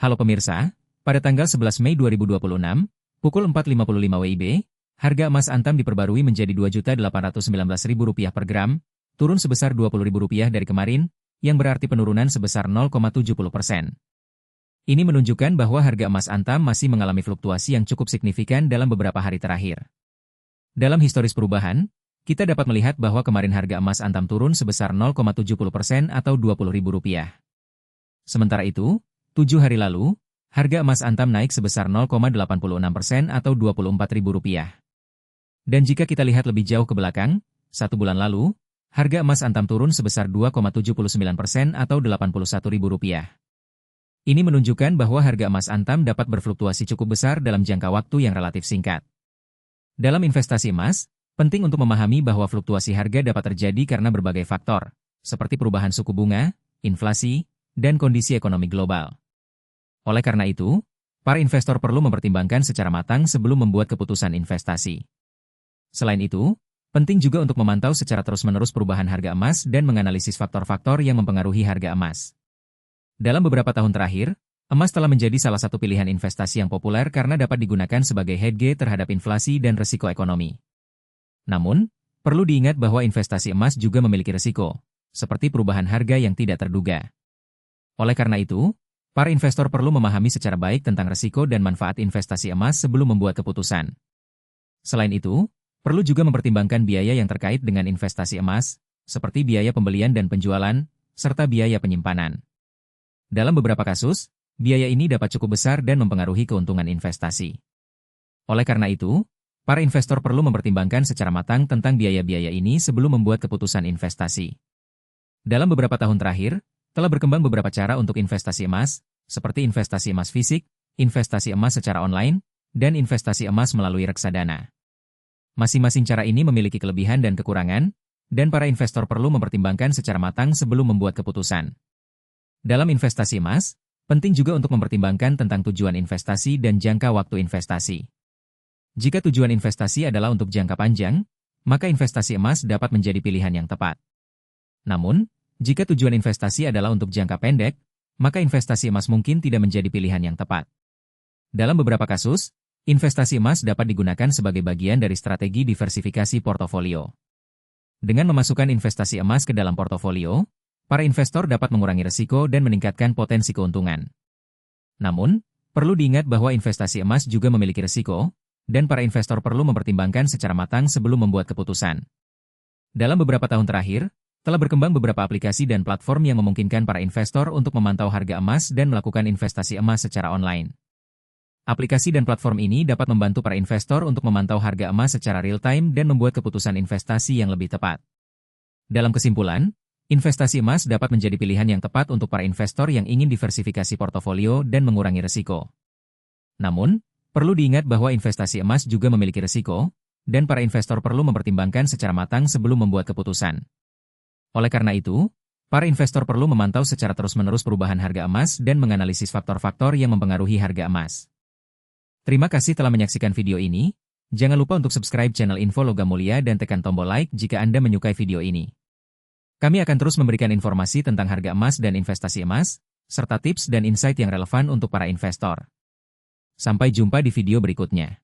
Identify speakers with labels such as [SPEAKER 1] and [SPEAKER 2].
[SPEAKER 1] Halo pemirsa, pada tanggal 11 Mei 2026, pukul 4.55 WIB, harga emas Antam diperbarui menjadi Rp2.819.000 per gram, turun sebesar Rp20.000 dari kemarin, yang berarti penurunan sebesar 0,70%. Ini menunjukkan bahwa harga emas Antam masih mengalami fluktuasi yang cukup signifikan dalam beberapa hari terakhir. Dalam historis perubahan, kita dapat melihat bahwa kemarin harga emas Antam turun sebesar 0,70% atau Rp20.000. Sementara itu, 7 hari lalu, harga emas Antam naik sebesar 0,86% atau Rp24.000. Dan jika kita lihat lebih jauh ke belakang, 1 bulan lalu, harga emas Antam turun sebesar 2,79% atau Rp81.000. Ini menunjukkan bahwa harga emas Antam dapat berfluktuasi cukup besar dalam jangka waktu yang relatif singkat. Dalam investasi emas, penting untuk memahami bahwa fluktuasi harga dapat terjadi karena berbagai faktor, seperti perubahan suku bunga, inflasi, dan kondisi ekonomi global. Oleh karena itu, para investor perlu mempertimbangkan secara matang sebelum membuat keputusan investasi. Selain itu, penting juga untuk memantau secara terus-menerus perubahan harga emas dan menganalisis faktor-faktor yang mempengaruhi harga emas. Dalam beberapa tahun terakhir, emas telah menjadi salah satu pilihan investasi yang populer karena dapat digunakan sebagai hedge terhadap inflasi dan risiko ekonomi. Namun, perlu diingat bahwa investasi emas juga memiliki risiko, seperti perubahan harga yang tidak terduga. Oleh karena itu, para investor perlu memahami secara baik tentang risiko dan manfaat investasi emas sebelum membuat keputusan. Selain itu, perlu juga mempertimbangkan biaya yang terkait dengan investasi emas, seperti biaya pembelian dan penjualan, serta biaya penyimpanan. Dalam beberapa kasus, biaya ini dapat cukup besar dan mempengaruhi keuntungan investasi. Oleh karena itu, para investor perlu mempertimbangkan secara matang tentang biaya-biaya ini sebelum membuat keputusan investasi. Dalam beberapa tahun terakhir, telah berkembang beberapa cara untuk investasi emas, seperti investasi emas fisik, investasi emas secara online, dan investasi emas melalui reksadana. Masing-masing cara ini memiliki kelebihan dan kekurangan, dan para investor perlu mempertimbangkan secara matang sebelum membuat keputusan. Dalam investasi emas, penting juga untuk mempertimbangkan tentang tujuan investasi dan jangka waktu investasi. Jika tujuan investasi adalah untuk jangka panjang, maka investasi emas dapat menjadi pilihan yang tepat. Namun, jika tujuan investasi adalah untuk jangka pendek, maka investasi emas mungkin tidak menjadi pilihan yang tepat. Dalam beberapa kasus, investasi emas dapat digunakan sebagai bagian dari strategi diversifikasi portofolio. Dengan memasukkan investasi emas ke dalam portofolio, para investor dapat mengurangi risiko dan meningkatkan potensi keuntungan. Namun, perlu diingat bahwa investasi emas juga memiliki risiko, dan para investor perlu mempertimbangkan secara matang sebelum membuat keputusan. Dalam beberapa tahun terakhir, telah berkembang beberapa aplikasi dan platform yang memungkinkan para investor untuk memantau harga emas dan melakukan investasi emas secara online. Aplikasi dan platform ini dapat membantu para investor untuk memantau harga emas secara real-time dan membuat keputusan investasi yang lebih tepat. Dalam kesimpulan, investasi emas dapat menjadi pilihan yang tepat untuk para investor yang ingin diversifikasi portofolio dan mengurangi risiko. Namun, perlu diingat bahwa investasi emas juga memiliki risiko, dan para investor perlu mempertimbangkan secara matang sebelum membuat keputusan. Oleh karena itu, para investor perlu memantau secara terus-menerus perubahan harga emas dan menganalisis faktor-faktor yang mempengaruhi harga emas. Terima kasih telah menyaksikan video ini. Jangan lupa untuk subscribe channel Info Logam Mulia dan tekan tombol like jika Anda menyukai video ini. Kami akan terus memberikan informasi tentang harga emas dan investasi emas, serta tips dan insight yang relevan untuk para investor. Sampai jumpa di video berikutnya.